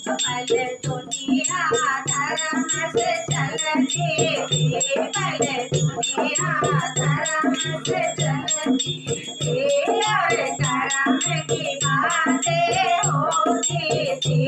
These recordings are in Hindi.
पहले दुनिया धर्म से चलती थी, पहले दुनिया धर्म से चलती थी, और कर्म की बातें होती थी,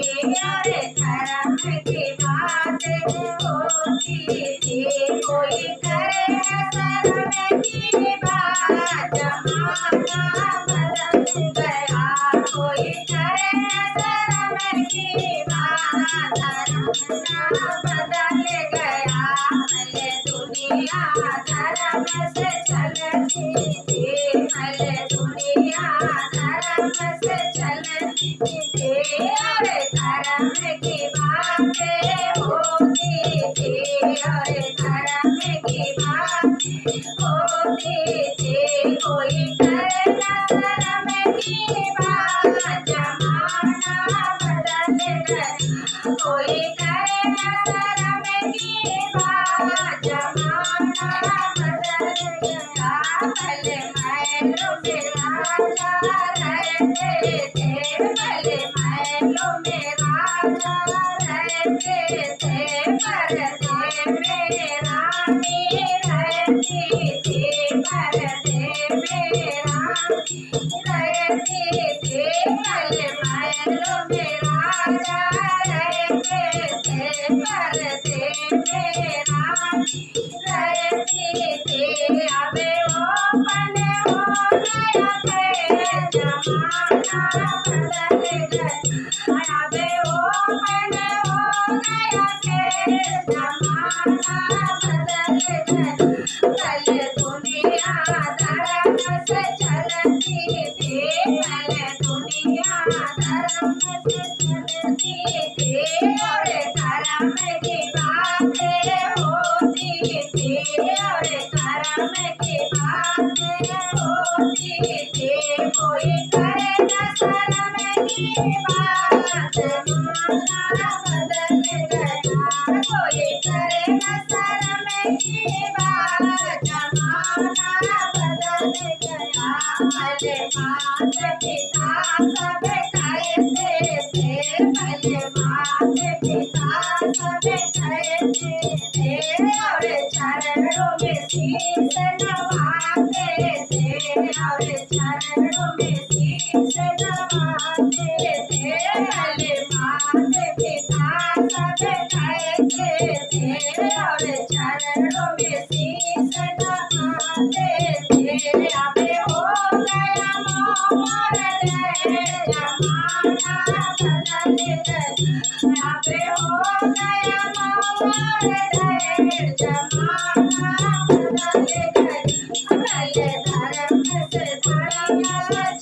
और कर्म की बातें होती थी। कोई करे शर्म की बात, जमाना बदल गया। कोई करे शर्म की बात, जमाना बदल गया। पहले दुनिया धर्म से चलती थी, पहले दुनिया धर्म से चलती थी, और कर्म की बातें होती थी, और कर्म की बातें होती थी। कोई करे शर्म की बात, जमाना बदल गया। कोई करे शर्म की बात, जमाना बदल गया। पहले महलों में राजा रहते थे, पहले महलों में राजा रहते थे, पर्दे में रानी रहती थी, पर्दे में रानी रहती थी। पहले महलों में राजा रहते थे, पर्दे में रानी रहती थी। अब वो पन हो गया है, जमाना बदल गया। अब वो पन हो गया है, जमाना बदल गया। पहले दुनिया धर्म से चलती थी, पहले दुनिया धर्म से चलती थी, और कर्म की बातें होती थी, और कर्म की बातें होती थी। कोई करे शर्म की बात, जमाना बदल गया। कोई करे शर्म की बात, जमाना बदल गया। पहले माता पिता सब कहते थे, पहले माता पिता सब कहते थे, और चरणों में शीश नवाते थे, और चरणों में शीश नवाते थे। पहले माता पिता सब कहते थे, और चरणों में शीश नवाते थे। अब हो गया मोर है, जमाना बदल गया। अब हो गया मोर है, जमाना बदल गया। पहले धर्म से धर्म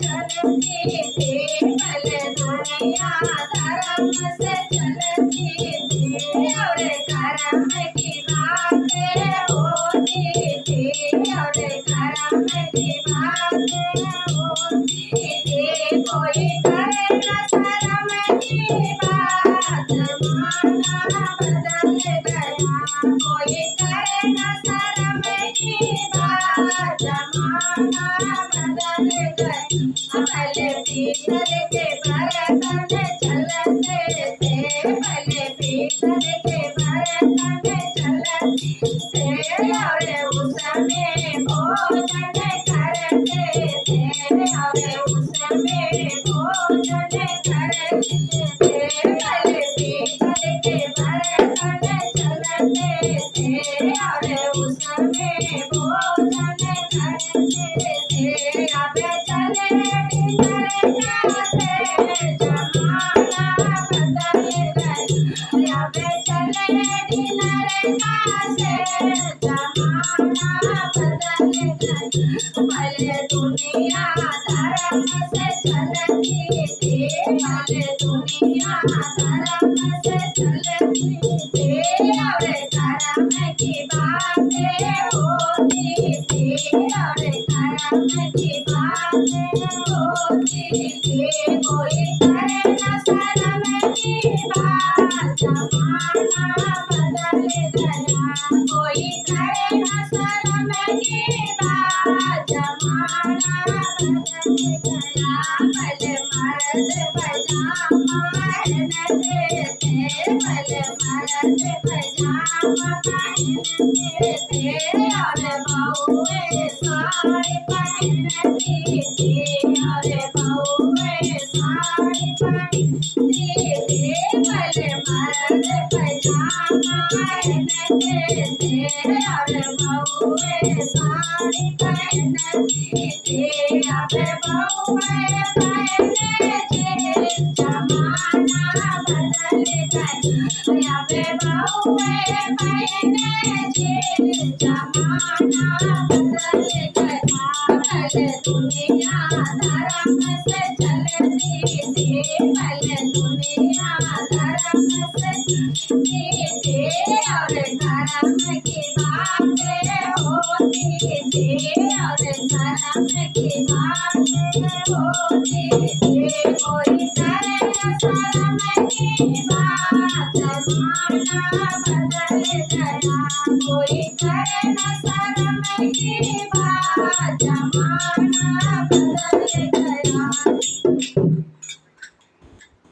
चलती थी, पहले दुनिया धर्म से चलती थी, और कर्म की बातें होती थी, और कर्म की बातें होती थी। कोई करे शर्म की बात, जमाना बदल गया। कोई करे शर्म की बात, जमाना बदल गया। पहले पीतल के बर्तन चलते थे, पहले पीतल के बर्तन चलते थे, और उसमें भोजन करते थे, और उसमें भोजन करते थे। पहले पीतल के बर्तन चलते थे, और उसमें भोजन करते थे। अब चले डिनर से, जमाना बदल गया। अब चले डिनर से, जमाना बदल गया। पहले दुनिया धर्म से चलती थी, पहले दुनिया धर्म से चलती थी, और कर्म की बातें होती थी, और कर्म की बातें होती थी। कोई करे शर्म की बात, जमाना बदल गया। कोई करे शर्म की बात, जमाना बदल गया। भले मर्द पजामा पहनते थे भले मर्द पजामा पहनते थे और बहुएं साड़ी पहनती थी और बहुएं साड़ी पहनती थी भले मर्द पजामा पहनते थे और बहुएं साड़ी पहनती थी अब बहुएं पहने जींस जमाना बदल गया अब बहुएं पहने जींस जमाना बदल गया भले दुनिया धर्म से चलती थी भले दुनिया धर्म से चलती थी और धर्म की बातें होती थी और धर्म की बातें होती थी कोई करे न शर्म की बात जमाना बदल गया कोई करे न शर्म की बात जमाना बदल